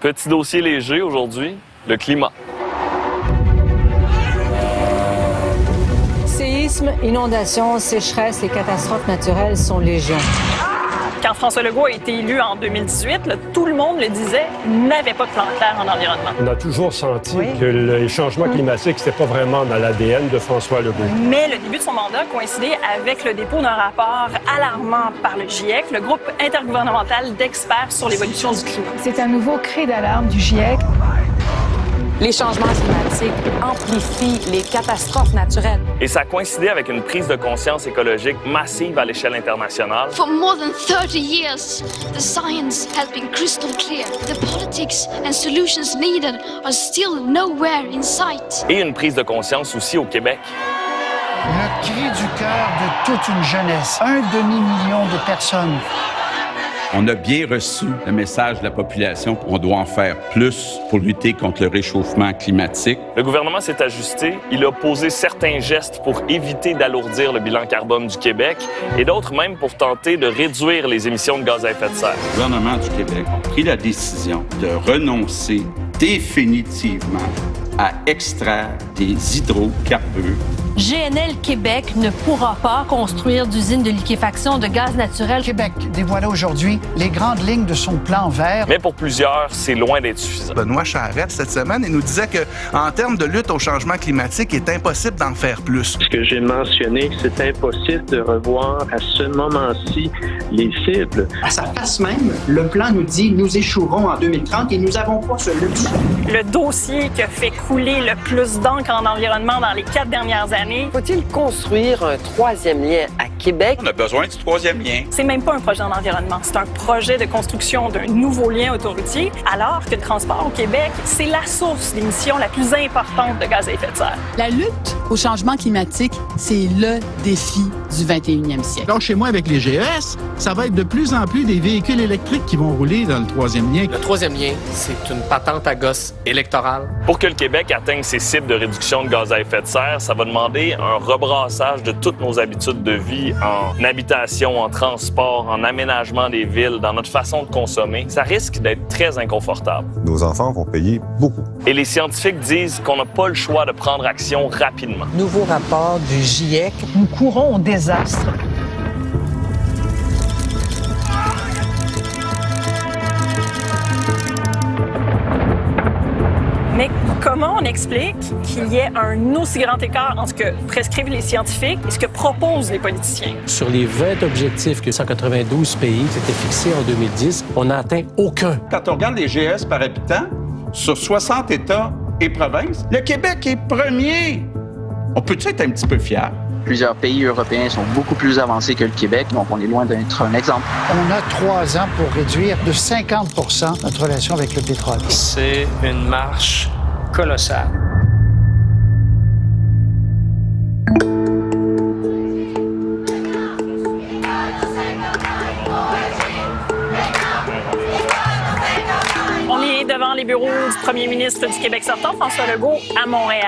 Petit dossier léger aujourd'hui, le climat. Séismes, inondations, sécheresses, les catastrophes naturelles sont légion. Quand François Legault a été élu en 2018, là, tout le monde le disait, n'avait pas de plan clair en environnement. On a toujours senti que les changements climatiques, c'était pas vraiment dans l'ADN de François Legault. Mais le début de son mandat coïncidait avec le dépôt d'un rapport alarmant par le GIEC, le groupe intergouvernemental d'experts sur l'évolution du climat. C'est un nouveau cri d'alarme du GIEC. Les changements climatiques amplifient les catastrophes naturelles. Et ça coïncidait avec une prise de conscience écologique massive à l'échelle internationale. For more than 30 years, the science has been crystal clear. The politics and solutions needed are still nowhere in sight. Et une prise de conscience aussi au Québec. Le cri du cœur de toute une jeunesse. 1 demi-million de personnes. On a bien reçu le message de la population. On doit en faire plus pour lutter contre le réchauffement climatique. Le gouvernement s'est ajusté. Il a posé certains gestes pour éviter d'alourdir le bilan carbone du Québec et d'autres même pour tenter de réduire les émissions de gaz à effet de serre. Le gouvernement du Québec a pris la décision de renoncer définitivement à extraire des hydrocarbures. GNL Québec ne pourra pas construire d'usine de liquéfaction de gaz naturel. Québec dévoilait aujourd'hui les grandes lignes de son plan vert. Mais pour plusieurs, c'est loin d'être suffisant. Benoît Charette, cette semaine, il nous disait qu'en termes de lutte au changement climatique, il est impossible d'en faire plus. Ce que j'ai mentionné, c'est impossible de revoir à ce moment-ci les cibles. À sa face même, le plan nous dit « nous échouerons en 2030 » et nous n'avons pas ce luxe. Le dossier qui a fait couler le plus d'encre en environnement dans les 4 dernières années. Faut-il construire un troisième lien à Québec? On a besoin du troisième lien. C'est même pas un projet en environnement, c'est un projet de construction d'un nouveau lien autoroutier, alors que le transport au Québec, c'est la source d'émissions la plus importante de gaz à effet de serre. La lutte au changement climatique, c'est le défi du 21e siècle. Alors, chez moi, avec les GES, ça va être de plus en plus des véhicules électriques qui vont rouler dans le troisième lien. Le troisième lien, c'est une patente à gosse électorale. Pour que le Québec atteigne ses cibles de réduction de gaz à effet de serre, ça va demander un rebrassage de toutes nos habitudes de vie en habitation, en transport, en aménagement des villes, dans notre façon de consommer. Ça risque d'être très inconfortable. Nos enfants vont payer beaucoup. Et les scientifiques disent qu'on n'a pas le choix de prendre action rapidement. Nouveau rapport du GIEC. Nous courons au désastre. Mais comment on explique qu'il y ait un aussi grand écart entre ce que prescrivent les scientifiques et ce que proposent les politiciens? Sur les 20 objectifs que 192 pays s'étaient fixés en 2010, on n'a atteint aucun. Quand on regarde les GES par habitant, sur 60 États et provinces, le Québec est premier. On peut-tu être un petit peu fier? Plusieurs pays européens sont beaucoup plus avancés que le Québec, donc on est loin d'être un exemple. On a 3 ans pour réduire de 50 % notre relation avec le pétrole. C'est une marche colossale. On est devant les bureaux du premier ministre du Québec sortant, François Legault, à Montréal.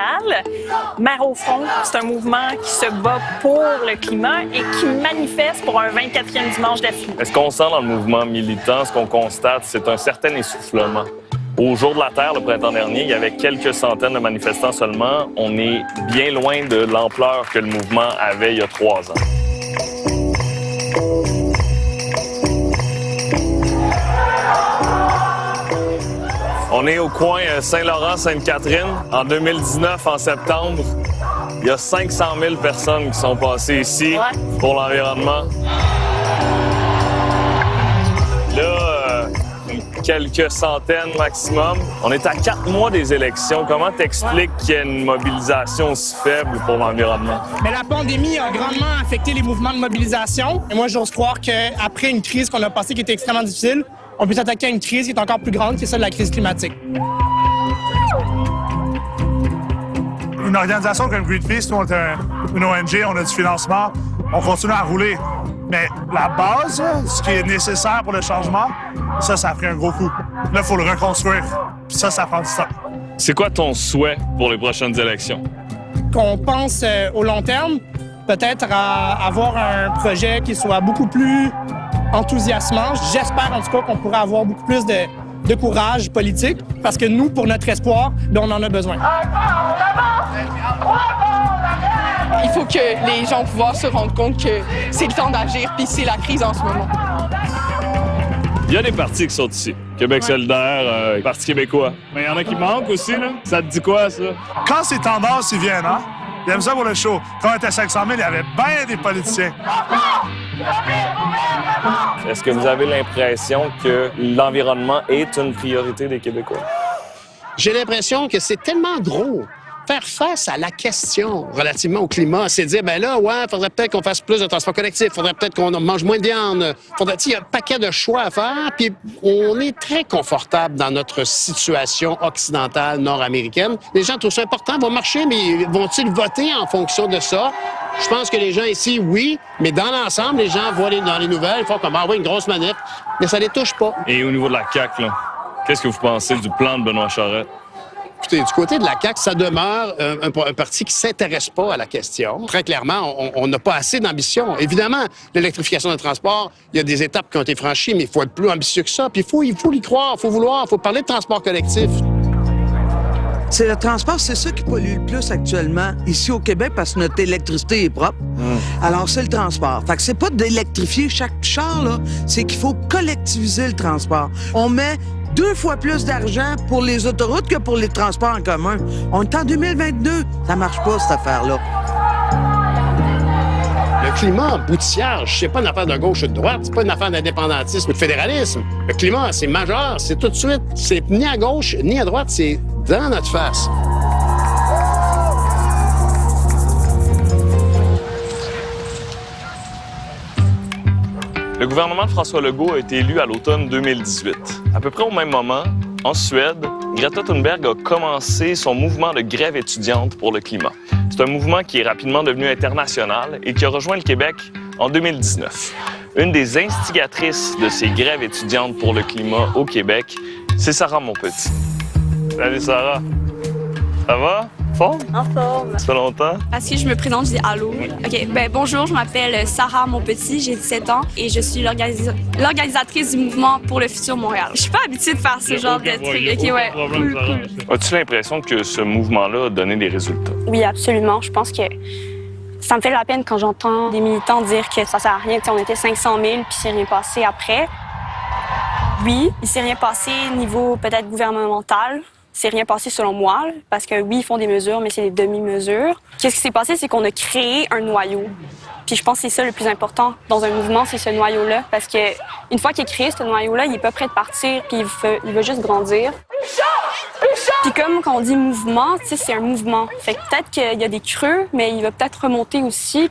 Mère au front, c'est un mouvement qui se bat pour le climat et qui manifeste pour un 24e dimanche d'affilée. Est-ce qu'on sent dans le mouvement militant, ce qu'on constate, c'est un certain essoufflement. Au Jour de la Terre, le printemps dernier, il y avait quelques centaines de manifestants seulement. On est bien loin de l'ampleur que le mouvement avait il y a 3 ans. On est au coin Saint-Laurent-Sainte-Catherine. En 2019, en septembre, il y a 500 000 personnes qui sont passées ici pour l'environnement. Là, quelques centaines maximum. On est à 4 mois des élections. Comment t'expliques qu'il y ait une mobilisation aussi faible pour l'environnement? Mais la pandémie a grandement affecté les mouvements de mobilisation. Et moi, j'ose croire qu'après une crise qu'on a passée qui était extrêmement difficile, on peut s'attaquer à une crise qui est encore plus grande, qui est celle de la crise climatique. Une organisation comme Greenpeace, nous, on est une ONG, on a du financement, on continue à rouler. Mais la base, ce qui est nécessaire pour le changement, ça a pris un gros coup. Là, il faut le reconstruire. Puis ça prend du temps. C'est quoi ton souhait pour les prochaines élections? Qu'on pense au long terme, peut-être à avoir un projet qui soit beaucoup plus enthousiasmant. J'espère en tout cas qu'on pourra avoir beaucoup plus de courage politique, parce que nous, pour notre espoir, ben, on en a besoin. Il faut que les gens au pouvoir se rendent compte que c'est le temps d'agir, puis c'est la crise en ce moment. Il y a des partis qui sont ici. Québec solidaire, Parti québécois. Mais il y en a qui manquent aussi, là. Ça te dit quoi, ça? Quand ces tendances y viennent, hein? Ils aiment ça pour le show. Quand on était à 500 000, il y avait bien des politiciens. Est-ce que vous avez l'impression que l'environnement est une priorité des Québécois? J'ai l'impression que c'est tellement drôle. Faire face à la question relativement au climat, c'est dire, ben là, ouais, faudrait peut-être qu'on fasse plus de transport collectif, faudrait peut-être qu'on mange moins de viande, il y a un paquet de choix à faire, puis on est très confortable dans notre situation occidentale nord-américaine. Les gens trouvent ça important, vont marcher, mais vont-ils voter en fonction de ça? Je pense que les gens ici, oui, mais dans l'ensemble, les gens voient dans les nouvelles, ils font comme, ah oui, une grosse manif, mais ça les touche pas. Et au niveau de la CAQ, là, qu'est-ce que vous pensez du plan de Benoît Charette? Écoutez, du côté de la CAQ, ça demeure un parti qui ne s'intéresse pas à la question. Très clairement, on n'a pas assez d'ambition. Évidemment, l'électrification des transports, il y a des étapes qui ont été franchies, mais il faut être plus ambitieux que ça. Puis il faut y croire, il faut vouloir, il faut parler de transport collectif. C'est le transport, c'est ça qui pollue le plus actuellement ici au Québec parce que notre électricité est propre. Alors, c'est le transport. Fait que c'est pas d'électrifier chaque char, là, c'est qu'il faut collectiviser le transport. On met 2 fois plus d'argent pour les autoroutes que pour les transports en commun. On est en 2022. Ça marche pas, cette affaire-là. Le climat emboutillage, c'est pas une affaire de gauche ou de droite, c'est pas une affaire d'indépendantisme ou de fédéralisme. Le climat, c'est majeur, c'est tout de suite. C'est ni à gauche ni à droite, c'est dans notre face. Le gouvernement de François Legault a été élu à l'automne 2018. À peu près au même moment, en Suède, Greta Thunberg a commencé son mouvement de grève étudiante pour le climat. C'est un mouvement qui est rapidement devenu international et qui a rejoint le Québec en 2019. Une des instigatrices de ces grèves étudiantes pour le climat au Québec, c'est Sarah Monpetit. Salut Sarah, ça va? Forme? En forme. Ça fait longtemps? Si je me présente, je dis allô. OK. Bonjour, je m'appelle Sarah Monpetit, j'ai 17 ans et je suis l'organisatrice du mouvement pour le futur Montréal. Je suis pas habituée de faire ce genre de trucs. OK, ouais. Cool. As-tu l'impression que ce mouvement-là a donné des résultats? Oui, absolument. Je pense que ça me fait de la peine quand j'entends des militants dire que ça sert à rien. T'sais, on était 500 000 puis c'est rien passé après. Oui, il s'est rien passé niveau peut-être gouvernemental. C'est rien passé selon moi, parce que oui, ils font des mesures, mais c'est des demi-mesures. Qu'est-ce qui s'est passé, c'est qu'on a créé un noyau. Puis je pense que c'est ça le plus important dans un mouvement, c'est ce noyau-là, parce que une fois qu'il est créé, ce noyau-là, il est pas prêt de partir, puis il veut juste grandir. Puis comme quand on dit mouvement, tu sais, c'est un mouvement. Fait que peut-être qu'il y a des creux, mais il va peut-être remonter aussi.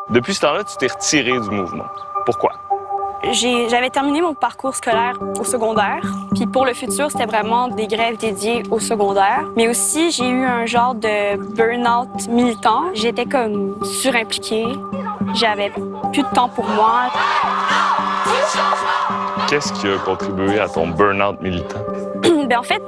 Depuis ce temps-là, tu t'es retiré du mouvement. Pourquoi? J'avais terminé mon parcours scolaire au secondaire. Puis pour le futur, c'était vraiment des grèves dédiées au secondaire. Mais aussi, j'ai eu un genre de burn-out militant. J'étais comme surimpliquée. J'avais plus de temps pour moi. Qu'est-ce qui a contribué à ton burn-out militant? En fait,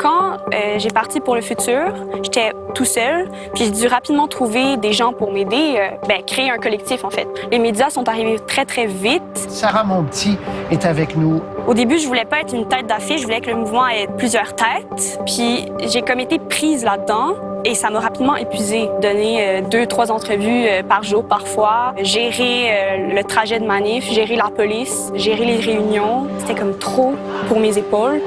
quand j'ai parti pour le futur, j'étais tout seul, puis j'ai dû rapidement trouver des gens pour m'aider, créer un collectif, en fait. Les médias sont arrivés très, très vite. Sarah Monpetit est avec nous. Au début, je voulais pas être une tête d'affiche, je voulais que le mouvement ait plusieurs têtes, puis j'ai comme été prise là-dedans. Et ça m'a rapidement épuisée. Donner 2-3 entrevues par jour parfois, gérer le trajet de manif, gérer la police, gérer les réunions. C'était comme trop pour mes épaules.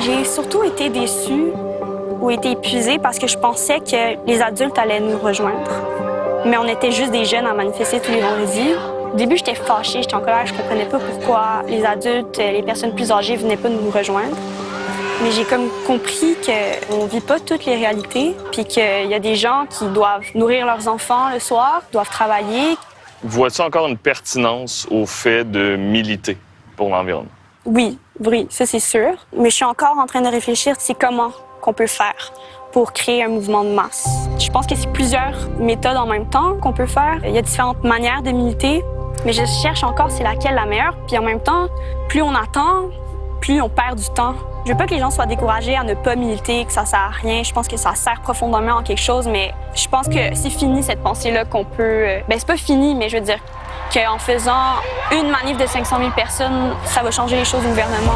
J'ai surtout été déçue ou été épuisée parce que je pensais que les adultes allaient nous rejoindre. Mais on était juste des jeunes à manifester tous les vendredis. Au début, j'étais fâchée, j'étais en colère, je comprenais pas pourquoi les adultes, les personnes plus âgées venaient pas nous rejoindre. Mais j'ai comme compris qu'on vit pas toutes les réalités, puis qu'il y a des gens qui doivent nourrir leurs enfants le soir, doivent travailler. Vois-tu encore une pertinence au fait de militer pour l'environnement? Oui, ça c'est sûr. Mais je suis encore en train de réfléchir, c'est comment qu'on peut faire pour créer un mouvement de masse. Je pense que c'est plusieurs méthodes en même temps qu'on peut faire. Il y a différentes manières de militer, mais je cherche encore c'est laquelle la meilleure. Puis en même temps, plus on attend, plus on perd du temps. Je veux pas que les gens soient découragés à ne pas militer, que ça sert à rien. Je pense que ça sert profondément en quelque chose, mais je pense que c'est fini cette pensée-là qu'on peut... c'est pas fini, mais je veux dire, qu'en faisant une manif de 500 000 personnes, ça va changer les choses au gouvernement.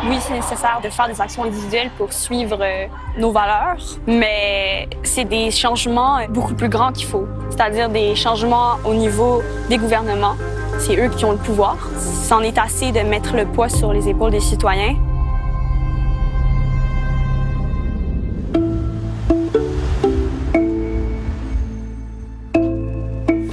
Oui, c'est nécessaire de faire des actions individuelles pour suivre nos valeurs, mais c'est des changements beaucoup plus grands qu'il faut, c'est-à-dire des changements au niveau des gouvernements. C'est eux qui ont le pouvoir. C'en est assez de mettre le poids sur les épaules des citoyens.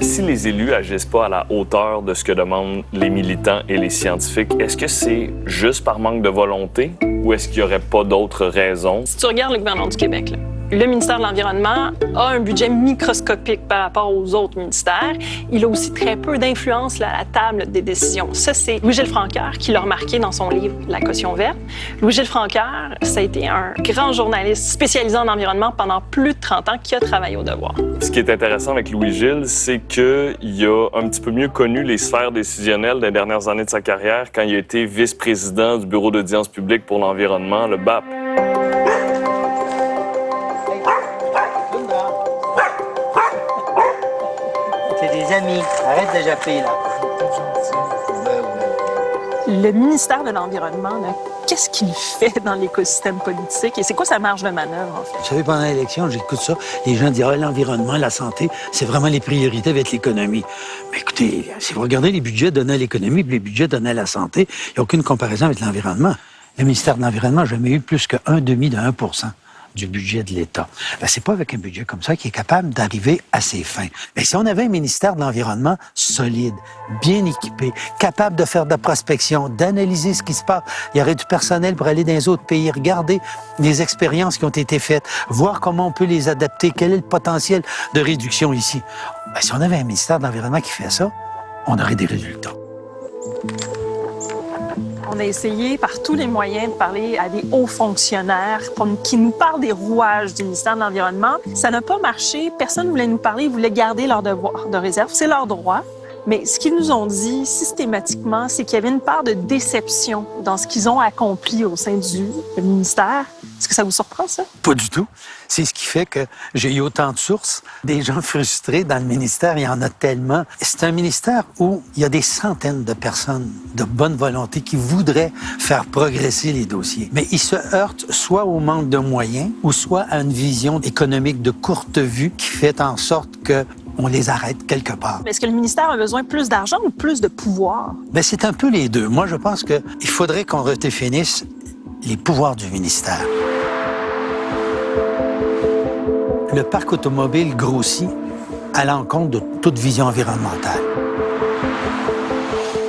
Si les élus agissent pas à la hauteur de ce que demandent les militants et les scientifiques, est-ce que c'est juste par manque de volonté ou est-ce qu'il n'y aurait pas d'autres raisons? Si tu regardes le gouvernement du Québec, là, le ministère de l'Environnement a un budget microscopique par rapport aux autres ministères. Il a aussi très peu d'influence là, à la table des décisions. Ça, c'est Louis-Gilles Francoeur qui l'a remarqué dans son livre « La caution verte ». Louis-Gilles Francoeur, ça a été un grand journaliste spécialisé en environnement pendant plus de 30 ans qui a travaillé au Devoir. Ce qui est intéressant avec Louis-Gilles, c'est qu'il a un petit peu mieux connu les sphères décisionnelles des dernières années de sa carrière quand il a été vice-président du Bureau d'audience publique pour l'environnement, le BAP. Amis, arrête de japper, là. Le ministère de l'Environnement, qu'est-ce qu'il fait dans l'écosystème politique et c'est quoi sa marge de manœuvre, en fait? Vous savez, pendant l'élection, j'écoute ça, les gens disent « Ah, l'environnement, la santé, c'est vraiment les priorités avec l'économie. » Mais écoutez, si vous regardez les budgets donnés à l'économie et les budgets donnés à la santé, il n'y a aucune comparaison avec l'environnement. Le ministère de l'Environnement n'a jamais eu plus que 1,5% du budget de l'État. Ben, c'est pas avec un budget comme ça qu'il est capable d'arriver à ses fins. Mais si on avait un ministère de l'Environnement solide, bien équipé, capable de faire de la prospection, d'analyser ce qui se passe, il y aurait du personnel pour aller dans les autres pays, regarder les expériences qui ont été faites, voir comment on peut les adapter, quel est le potentiel de réduction ici. Ben, si on avait un ministère de l'Environnement qui fait ça, on aurait des résultats. On a essayé par tous les moyens de parler à des hauts fonctionnaires qui nous parlent des rouages du ministère de l'Environnement. Ça n'a pas marché. Personne ne voulait nous parler. Ils voulaient garder leur devoir de réserve. C'est leur droit. Mais ce qu'ils nous ont dit systématiquement, c'est qu'il y avait une part de déception dans ce qu'ils ont accompli au sein du ministère. Est-ce que ça vous surprend, ça? Pas du tout. C'est ce qui fait que j'ai eu autant de sources. Des gens frustrés dans le ministère, il y en a tellement. C'est un ministère où il y a des centaines de personnes de bonne volonté qui voudraient faire progresser les dossiers. Mais ils se heurtent soit au manque de moyens ou soit à une vision économique de courte vue qui fait en sorte que on les arrête quelque part. Mais est-ce que le ministère a besoin de plus d'argent ou plus de pouvoir? Bien, c'est un peu les deux. Moi, je pense qu'il faudrait qu'on redéfinisse les pouvoirs du ministère. Le parc automobile grossit à l'encontre de toute vision environnementale.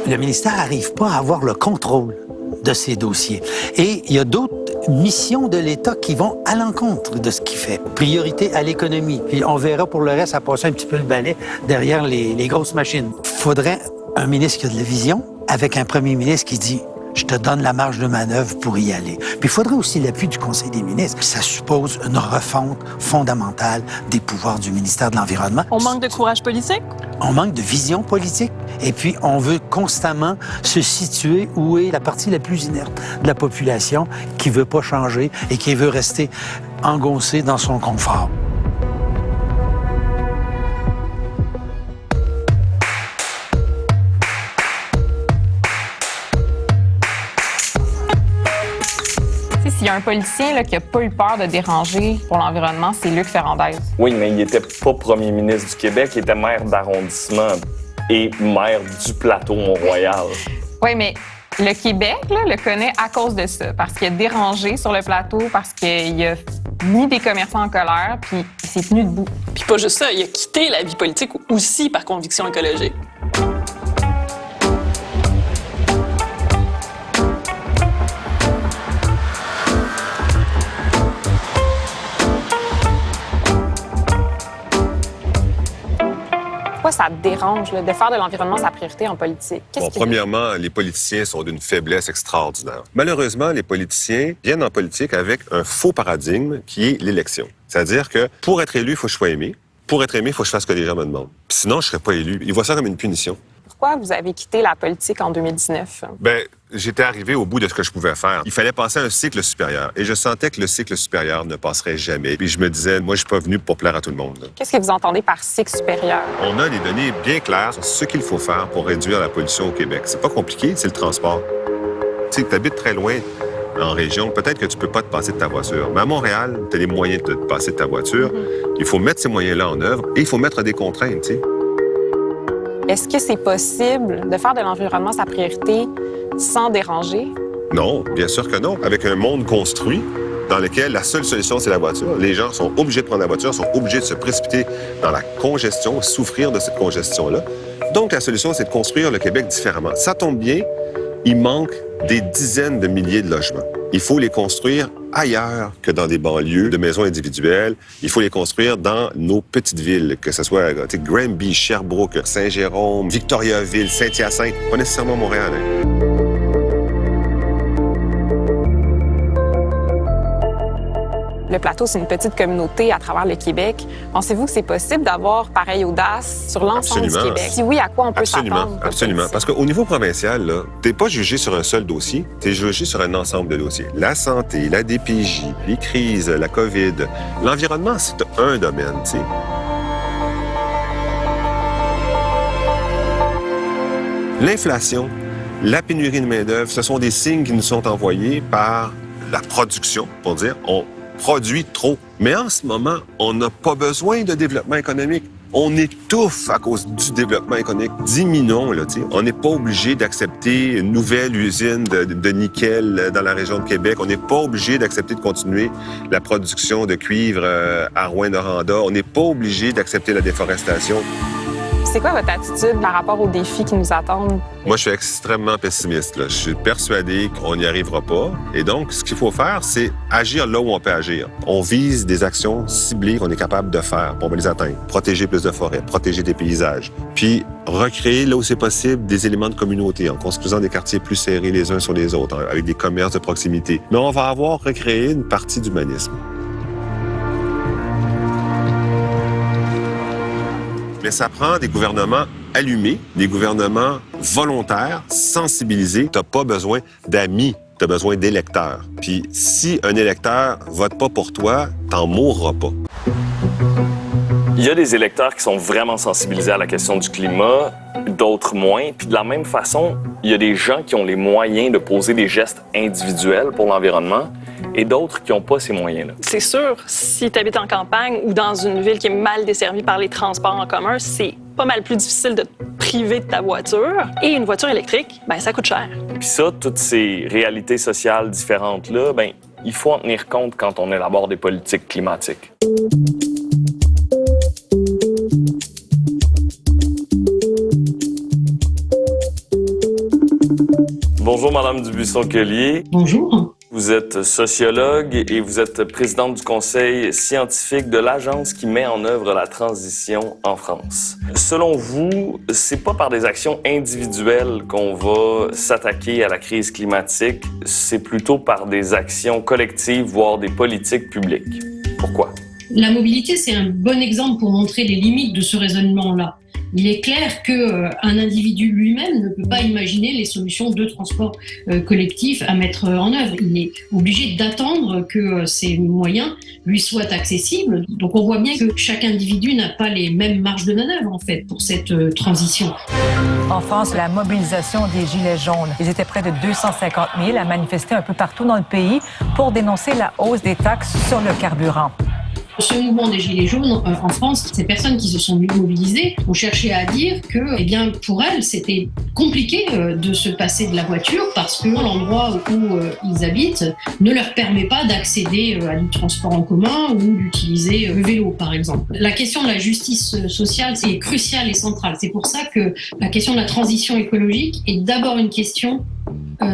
Le ministère n'arrive pas à avoir le contrôle de ces dossiers. Et il y a d'autres missions de l'État qui vont à l'encontre de ce qu'il fait. Priorité à l'économie. Puis on verra pour le reste à passer un petit peu le balai derrière les grosses machines. Il faudrait un ministre qui a de la vision avec un premier ministre qui dit « Je te donne la marge de manœuvre pour y aller ». Puis il faudrait aussi l'appui du Conseil des ministres. Puis ça suppose une refonte fondamentale des pouvoirs du ministère de l'Environnement. On manque de courage politique? On manque de vision politique. Et puis, on veut constamment se situer où est la partie la plus inerte de la population qui veut pas changer et qui veut rester engoncée dans son confort. S'il y a un politicien là, qui n'a pas eu peur de déranger pour l'environnement, c'est Luc Ferrandez. Oui, mais il n'était pas premier ministre du Québec, il était maire d'arrondissement et maire du plateau Mont-Royal. Oui, mais le Québec là, le connaît à cause de ça, parce qu'il a dérangé sur le plateau, parce qu'il a mis des commerçants en colère, puis il s'est tenu debout. Puis pas juste ça, il a quitté la vie politique aussi par conviction écologique. Pourquoi ça te dérange là, de faire de l'environnement sa priorité en politique? Bon, premièrement, les politiciens sont d'une faiblesse extraordinaire. Malheureusement, les politiciens viennent en politique avec un faux paradigme qui est l'élection. C'est-à-dire que pour être élu, il faut que je sois aimé. Pour être aimé, il faut que je fasse ce que les gens me demandent. Puis sinon, je ne serais pas élu. Ils voient ça comme une punition. Pourquoi vous avez quitté la politique en 2019? Bien, j'étais arrivé au bout de ce que je pouvais faire. Il fallait passer à un cycle supérieur. Et je sentais que le cycle supérieur ne passerait jamais. Puis je me disais, moi, je suis pas venu pour plaire à tout le monde. Qu'est-ce que vous entendez par cycle supérieur? On a des données bien claires sur ce qu'il faut faire pour réduire la pollution au Québec. C'est pas compliqué, c'est le transport. Tu sais, tu habites très loin en région, peut-être que tu peux pas te passer de ta voiture. Mais à Montréal, tu as les moyens de te passer de ta voiture. Il faut mettre ces moyens-là en œuvre et il faut mettre des contraintes, tu sais. Est-ce que c'est possible de faire de l'environnement sa priorité sans déranger? Non, bien sûr que non. Avec un monde construit dans lequel la seule solution, c'est la voiture. Les gens sont obligés de prendre la voiture, sont obligés de se précipiter dans la congestion, souffrir de cette congestion-là. Donc, la solution, c'est de construire le Québec différemment. Ça tombe bien, il manque des dizaines de milliers de logements. Il faut les construire ailleurs que dans des banlieues de maisons individuelles. Il faut les construire dans nos petites villes, que ce soit Granby, Sherbrooke, Saint-Jérôme, Victoriaville, Saint-Hyacinthe, pas nécessairement Montréal. Hein. Le plateau, c'est une petite communauté à travers le Québec. Pensez-vous que c'est possible d'avoir pareille audace sur l'ensemble du Québec? Si oui, à quoi on peut s'attendre? Absolument. Parce qu'au niveau provincial, tu n'es pas jugé sur un seul dossier, tu es jugé sur un ensemble de dossiers. La santé, la DPJ, les crises, la COVID. L'environnement, c'est un domaine, tu sais. L'inflation, la pénurie de main-d'œuvre, ce sont des signes qui nous sont envoyés par la production, pour dire on produit trop. Mais en ce moment, on n'a pas besoin de développement économique. On étouffe à cause du développement économique. Diminuons, là, tu sais. On n'est pas obligé d'accepter une nouvelle usine de nickel dans la région de Québec. On n'est pas obligé d'accepter de continuer la production de cuivre à Rouyn-Noranda. On n'est pas obligé d'accepter la déforestation. C'est quoi votre attitude par rapport aux défis qui nous attendent? Moi, je suis extrêmement pessimiste, là. Je suis persuadé qu'on n'y arrivera pas. Et donc, ce qu'il faut faire, c'est agir là où on peut agir. On vise des actions ciblées qu'on est capable de faire, pour on va les atteindre. Protéger plus de forêts, protéger des paysages. Puis, recréer là où c'est possible des éléments de communauté en construisant des quartiers plus serrés les uns sur les autres, avec des commerces de proximité. Mais on va avoir recréé une partie d'humanisme. Mais ça prend des gouvernements allumés, des gouvernements volontaires, sensibilisés. Tu n'as pas besoin d'amis, tu as besoin d'électeurs. Puis si un électeur vote pas pour toi, t'en mourras pas. Il y a des électeurs qui sont vraiment sensibilisés à la question du climat, d'autres moins. Puis de la même façon, il y a des gens qui ont les moyens de poser des gestes individuels pour l'environnement et d'autres qui n'ont pas ces moyens-là. C'est sûr, si tu habites en campagne ou dans une ville qui est mal desservie par les transports en commun, c'est pas mal plus difficile de te priver de ta voiture. Et une voiture électrique, ben ça coûte cher. Puis ça, toutes ces réalités sociales différentes-là, ben il faut en tenir compte quand on élabore des politiques climatiques. Bonjour, Madame Dubuisson-Collier. Bonjour. Vous êtes sociologue et vous êtes présidente du conseil scientifique de l'agence qui met en œuvre la transition en France. Selon vous, c'est pas par des actions individuelles qu'on va s'attaquer à la crise climatique, c'est plutôt par des actions collectives, voire des politiques publiques. Pourquoi? La mobilité, c'est un bon exemple pour montrer les limites de ce raisonnement-là. Il est clair qu'un individu lui-même ne peut pas imaginer les solutions de transport collectif à mettre en œuvre. Il est obligé d'attendre que ces moyens lui soient accessibles. Donc on voit bien que chaque individu n'a pas les mêmes marges de manœuvre en fait pour cette transition. En France, la mobilisation des Gilets jaunes. Ils étaient près de 250 000 à manifester un peu partout dans le pays pour dénoncer la hausse des taxes sur le carburant. Ce mouvement des Gilets jaunes en France, ces personnes qui se sont mobilisées ont cherché à dire que, eh bien, pour elles, c'était compliqué de se passer de la voiture parce que l'endroit où ils habitent ne leur permet pas d'accéder à du transport en commun ou d'utiliser le vélo, par exemple. La question de la justice sociale, c'est crucial et central. C'est pour ça que la question de la transition écologique est d'abord une question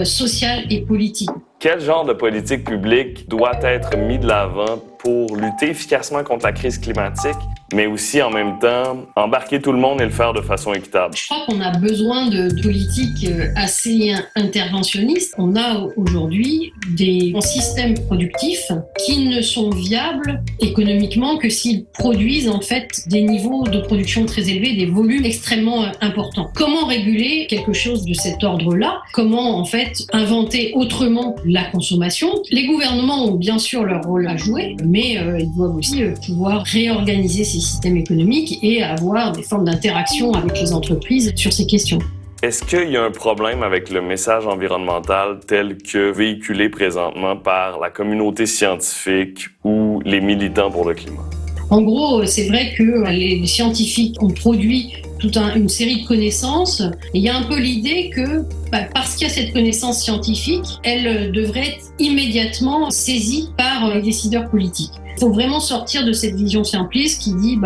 sociale et politique. Quel genre de politique publique doit être mis de l'avant pour lutter efficacement contre la crise climatique, mais aussi en même temps embarquer tout le monde et le faire de façon équitable? Je crois qu'on a besoin de politiques assez interventionnistes. On a aujourd'hui des systèmes productifs qui ne sont viables économiquement que s'ils produisent en fait des niveaux de production très élevés, des volumes extrêmement importants. Comment réguler quelque chose de cet ordre-là? Comment en fait inventer autrement la consommation? Les gouvernements ont bien sûr leur rôle à jouer, mais ils doivent aussi pouvoir réorganiser ces systèmes économiques et avoir des formes d'interaction avec les entreprises sur ces questions. Est-ce qu'il y a un problème avec le message environnemental tel que véhiculé présentement par la communauté scientifique ou les militants pour le climat? En gros, c'est vrai que les scientifiques ont produit toute une série de connaissances. Et il y a un peu l'idée que, parce qu'il y a cette connaissance scientifique, elle devrait être immédiatement saisie par les décideurs politiques. Il faut vraiment sortir de cette vision simpliste qui dit,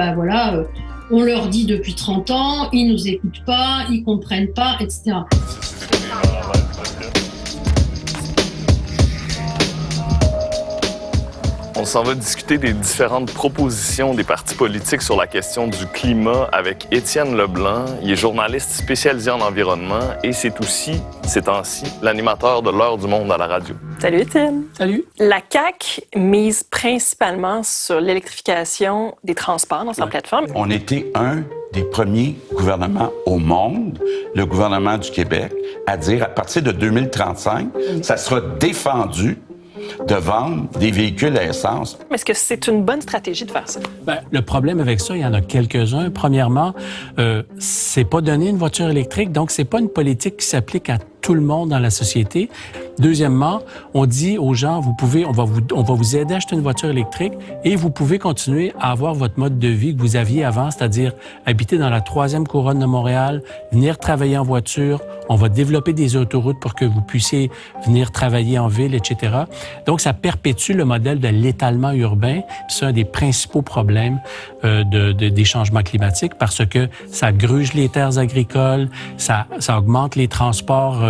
on leur dit depuis 30 ans, ils nous écoutent pas, ils comprennent pas, etc. On s'en va discuter des différentes propositions des partis politiques sur la question du climat avec Étienne Leblanc. Il est journaliste spécialisé en environnement et c'est aussi, ces temps-ci, l'animateur de l'Heure du monde à la radio. Salut Étienne. Salut. La CAQ mise principalement sur l'électrification des transports dans sa plateforme. On était un des premiers gouvernements au monde, le gouvernement du Québec, à dire à partir de 2035, ça sera défendu de vendre des véhicules à essence. Est-ce que c'est une bonne stratégie de faire ça? Le problème avec ça, il y en a quelques-uns. Premièrement, c'est pas donner une voiture électrique, donc c'est pas une politique qui s'applique à tout le monde dans la société. Deuxièmement, on dit aux gens, on va vous aider à acheter une voiture électrique et vous pouvez continuer à avoir votre mode de vie que vous aviez avant, c'est-à-dire habiter dans la 3e couronne de Montréal, venir travailler en voiture, on va développer des autoroutes pour que vous puissiez venir travailler en ville, etc. Donc, ça perpétue le modèle de l'étalement urbain. C'est un des principaux problèmes des changements climatiques parce que ça gruge les terres agricoles, ça augmente les transports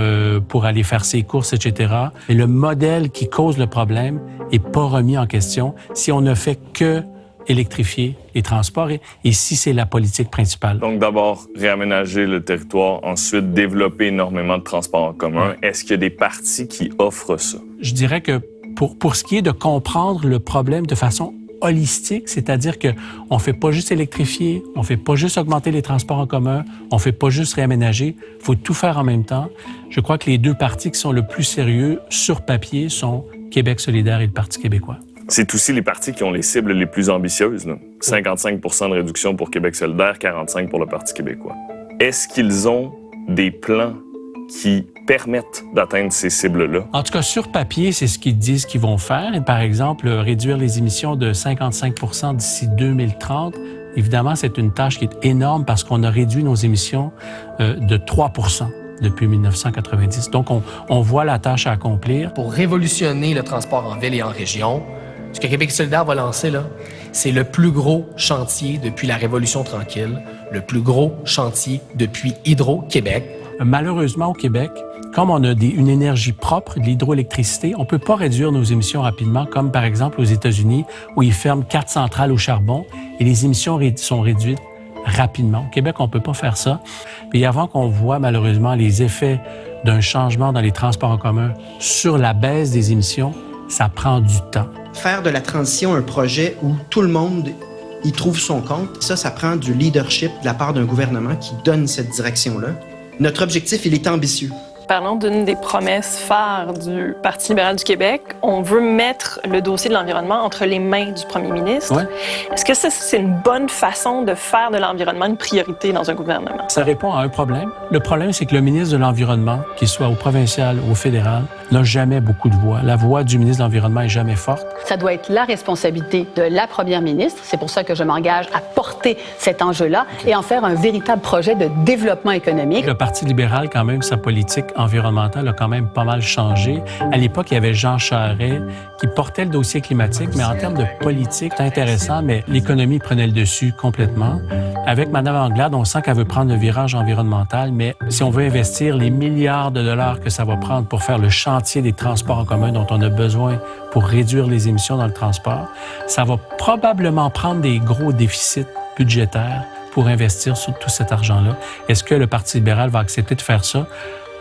pour aller faire ses courses, etc. Et le modèle qui cause le problème n'est pas remis en question si on ne fait que électrifier les transports et si c'est la politique principale. Donc d'abord, réaménager le territoire, ensuite développer énormément de transports en commun. Est-ce qu'il y a des partis qui offrent ça? Je dirais que pour ce qui est de comprendre le problème de façon holistique, c'est-à-dire qu'on ne fait pas juste électrifier, on ne fait pas juste augmenter les transports en commun, on ne fait pas juste réaménager, il faut tout faire en même temps. Je crois que les deux partis qui sont le plus sérieux sur papier sont Québec solidaire et le Parti québécois. C'est aussi les partis qui ont les cibles les plus ambitieuses. 55 % de réduction pour Québec solidaire, 45 % pour le Parti québécois. Est-ce qu'ils ont des plans qui permettent d'atteindre ces cibles-là? En tout cas, sur papier, c'est ce qu'ils disent qu'ils vont faire. Et par exemple, réduire les émissions de 55 % d'ici 2030. Évidemment, c'est une tâche qui est énorme parce qu'on a réduit nos émissions de 3 % depuis 1990. Donc, on voit la tâche à accomplir. Pour révolutionner le transport en ville et en région, ce que Québec solidaire va lancer, là, c'est le plus gros chantier depuis la Révolution tranquille, le plus gros chantier depuis Hydro-Québec. Malheureusement, au Québec, comme on a une énergie propre, de l'hydroélectricité, on ne peut pas réduire nos émissions rapidement, comme par exemple aux États-Unis, où ils ferment 4 centrales au charbon et les émissions sont réduites rapidement. Au Québec, on ne peut pas faire ça. Et avant qu'on voit malheureusement les effets d'un changement dans les transports en commun sur la baisse des émissions, ça prend du temps. Faire de la transition un projet où tout le monde y trouve son compte, ça prend du leadership de la part d'un gouvernement qui donne cette direction-là. Notre objectif, il est ambitieux. Parlons d'une des promesses phares du Parti libéral du Québec. On veut mettre le dossier de l'environnement entre les mains du premier ministre. Ouais. Est-ce que ça, c'est une bonne façon de faire de l'environnement une priorité dans un gouvernement? Ça répond à un problème. Le problème, c'est que le ministre de l'Environnement, qu'il soit au provincial ou au fédéral, n'a jamais beaucoup de voix. La voix du ministre de l'Environnement est jamais forte. Ça doit être la responsabilité de la première ministre. C'est pour ça que je m'engage à porter cet enjeu-là et en faire un véritable projet de développement économique. Le Parti libéral, quand même, sa politique environnemental a quand même pas mal changé. À l'époque, il y avait Jean Charest qui portait le dossier climatique, mais en termes de politique, c'est intéressant, mais l'économie prenait le dessus complètement. Avec Mme Anglade, on sent qu'elle veut prendre le virage environnemental, mais si on veut investir les milliards de dollars que ça va prendre pour faire le chantier des transports en commun dont on a besoin pour réduire les émissions dans le transport, ça va probablement prendre des gros déficits budgétaires pour investir sur tout cet argent-là. Est-ce que le Parti libéral va accepter de faire ça?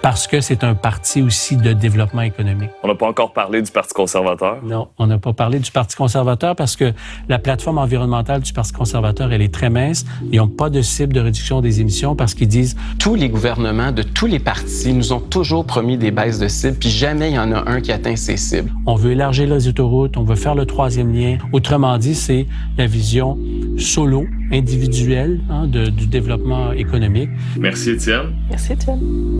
Parce que c'est un parti aussi de développement économique. On n'a pas encore parlé du Parti conservateur. Non, on n'a pas parlé du Parti conservateur parce que la plateforme environnementale du Parti conservateur, elle est très mince. Ils n'ont pas de cible de réduction des émissions parce qu'ils disent... Tous les gouvernements de tous les partis nous ont toujours promis des baisses de cibles, puis jamais il y en a un qui atteint ces cibles. On veut élargir les autoroutes, on veut faire le 3e lien. Autrement dit, c'est la vision solo, individuelle, du développement économique. Merci, Étienne. Merci, Étienne.